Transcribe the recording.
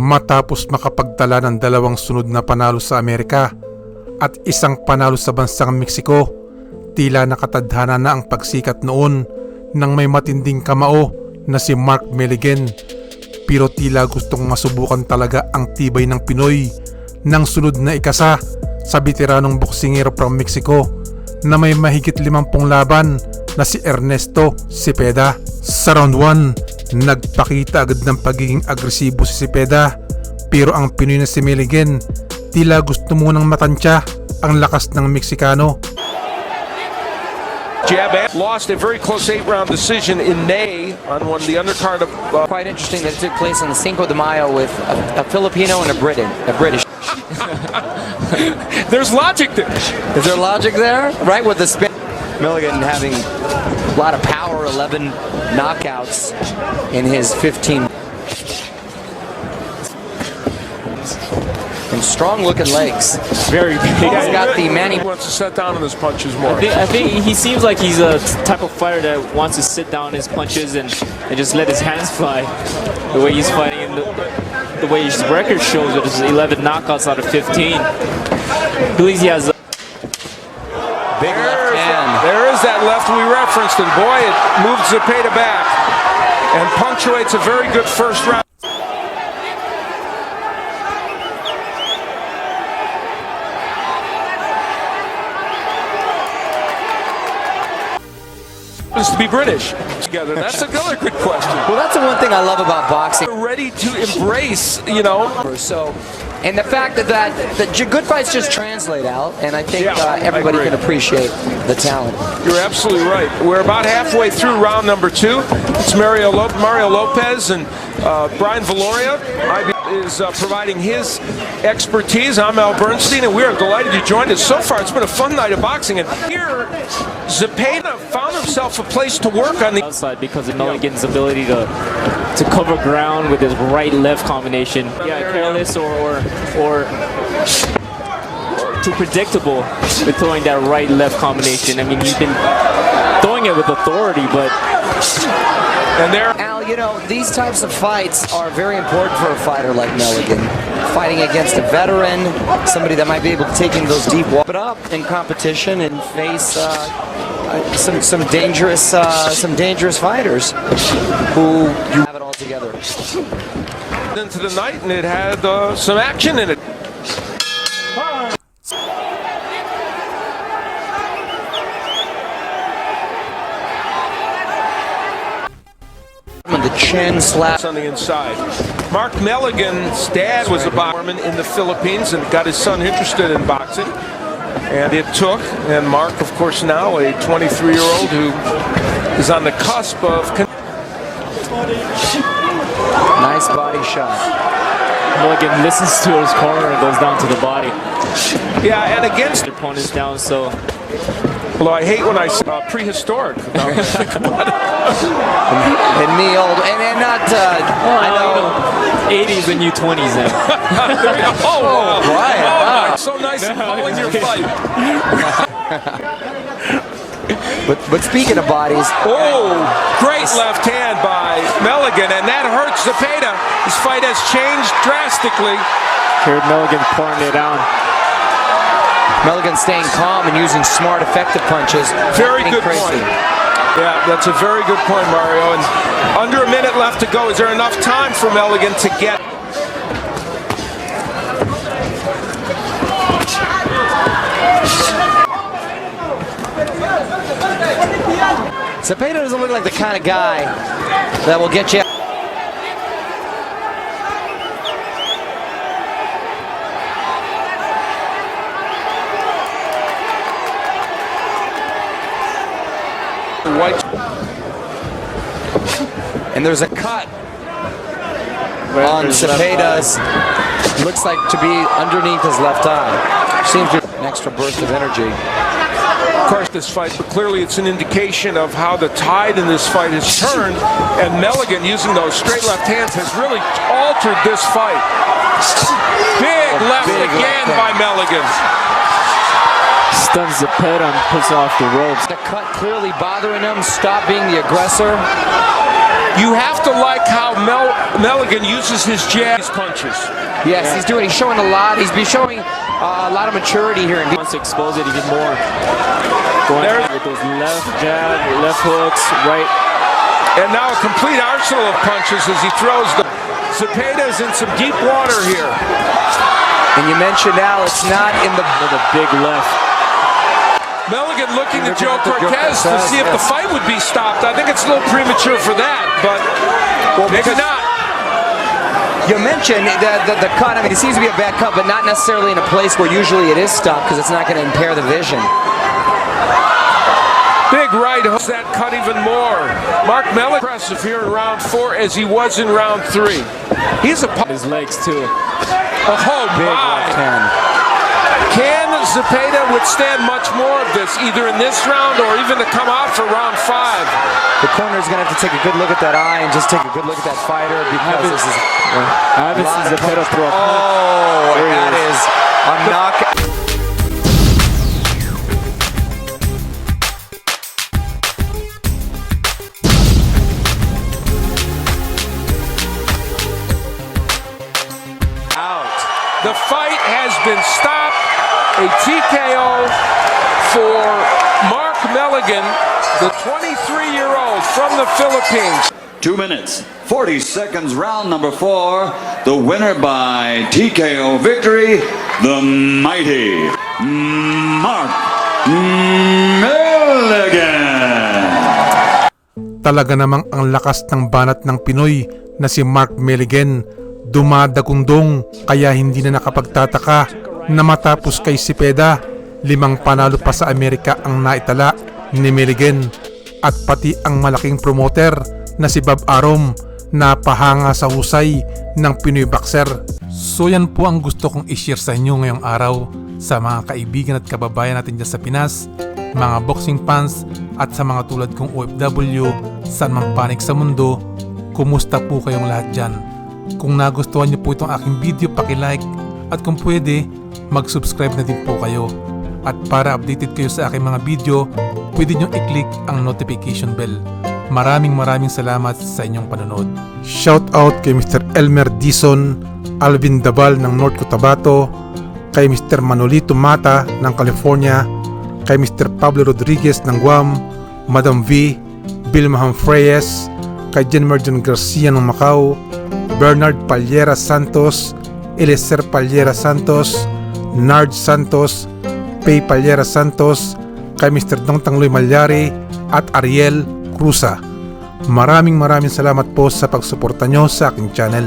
matapos makapagtala ng 2 sunod na panalo sa Amerika at isang panalo sa bansang Mexico. Tila nakatadhana na ang pagsikat noon ng may matinding kamao na si Mark Milligan, pero tila gustong masubukan talaga ang tibay ng Pinoy ng sunod na ikasa sa veteranong boksingero from Mexico na may mahigit 50 laban na si Ernesto Cepeda. Sa round 1, nagpakita agad ng pagiging agresibo si Cepeda, pero ang Pinoy na si Milligan tila gusto munang matansya ang lakas ng Meksikano. Jab lost a very close 8-round decision in May on the undercard of... Quite interesting that it took place on the Cinco de Mayo with a Filipino and a British. There's logic there. Is there logic there? Right, with the spin. Milligan having a lot of power, 11 knockouts in his 15. And strong-looking legs. Very big. He's got the He wants to set down on his punches more. I think he seems like he's a type of fighter that wants to sit down his punches and just let his hands fly. The way he's fighting and the way his record shows it is 11 knockouts out of 15. I believe he has a big left hand. There is that left we referenced, and boy, it moves Cepeda back and punctuates a very good first round. To be British together. That's another good question. Well, that's the one thing I love about boxing. They're ready to embrace, you know. So, and the fact that good fights just translate out, and I think Yeah, everybody I agree. can appreciate the talent. You're absolutely right. We're about halfway through round number 2. It's Mario Lopez and Brian Valoria is providing his expertise. I'm Al Bernstein, and we are delighted you joined us. So far, it's been a fun night of boxing, and here, Cepeda found himself a place to work on the outside because of Milligan's ability to cover ground with his right-left combination. Yeah, careless or too predictable with throwing that right-left combination. I mean, he's been throwing it with authority, but... And there, Al, you know, these types of fights are very important for a fighter like Milligan. Fighting against a veteran, somebody that might be able to take in those deep walks up in competition and face some dangerous fighters who you have it all together. into the night, and it had some action in it. The chin slap On the inside. Mark Milligan's dad was a boxer in the Philippines and got his son interested in boxing. And it took, and Mark, of course, now a 23-year-old who is on the cusp of... Nice body shot. Milligan listens to his corner and goes down to the body. Yeah, and against... The opponent's down, so... Although I hate when I say prehistoric. Now that I think about it. And me old, and not, I know. 80s and you 20s then. Oh, Brian. wow. So nice in calling your fight. But speaking of bodies, Oh, great left hand by Milligan, and that hurts Cepeda. His fight has changed drastically. Heard Milligan pouring it down. Milligan staying calm and using smart, effective punches. Very Getting good crazy. point. Yeah, that's a very good point, Mario. And under a minute left to go. Is there enough time for Milligan to get... Cepeda doesn't look like the kind of guy that will get you. White. And there's a cut on Cepeda's. Looks like to be underneath his left eye. Seems to be an extra burst of energy. Of course, this fight, but clearly it's an indication of how the tide in this fight has turned, and Milligan, using those straight left hands, has really altered this fight. Big left again by Milligan. Stuns Zepeda and puts off the ropes. The cut clearly bothering him. Stop being the aggressor. You have to like how Milligan uses his jab punches. Yes, he's showing a lot. He's been showing a lot of maturity here. He wants to expose it even more. Going with those left jab, left hooks, right. And now a complete arsenal of punches as he throws the... Zepeda's in some deep water here. And you mentioned now it's not in the big left. Milligan looking to Joe Cortez to see if the fight would be stopped. I think it's a little premature for that, but maybe not. You mentioned the cut. I mean, it seems to be a bad cut, but not necessarily in a place where usually it is stopped because it's not going to impair the vision. Big right hooks that cut even more. Mark Milligan impressive here in round 4 as he was in round 3. He's his legs too. Oh big my! Left hand. Can Zepeda withstand much more of this, either in this round or even to come out for round 5? The corner's going to have to take a good look at that eye and just take a good look at that fighter because this is... I haven't seen Zepeda throw a punch. Oh, and that is a knockout. The fight has been stopped. A TKO for Mark Milligan, the 23-year-old from the Philippines. 2 minutes, 40 seconds, round number 4. The winner by TKO victory, the mighty Mark Milligan. Talaga namang ang lakas ng banat ng Pinoy na si Mark Milligan. Dumadagundong kaya hindi na nakapagtataka na matapos kay Zepeda, 5 panalo pa sa Amerika ang naitala ni Milligan at pati ang malaking promoter na si Arum na pahanga sa husay ng Pinoy boxer. So yan po ang gusto kong i-share sa inyo ngayong araw sa mga kaibigan at kababayan natin dyan sa Pinas, mga boxing fans at sa mga tulad kong OFW saan mang panig sa mundo. Kumusta po kayong lahat dyan? Kung nagustuhan niyo po itong aking video, paki-like at kung pwede, mag-subscribe na din po kayo. At para updated kayo sa aking mga video, pwede niyo i-click ang notification bell. Maraming salamat sa inyong panonood. Shout out kay Mr. Elmer Dizon, Alvin Dabal ng North Cotabato, kay Mr. Manolito Mata ng California, kay Mr. Pablo Rodriguez ng Guam, Madam V, Vilma Humphreys, kay Jen Merjon Garcia ng Macau, Bernard Palyera Santos, Eliezer Palyera Santos, Nard Santos, Pay Palyera Santos, kay Mr. Dong Tangloy Malyari at Ariel Cruza. Maraming salamat po sa pagsuporta nyo sa aking channel.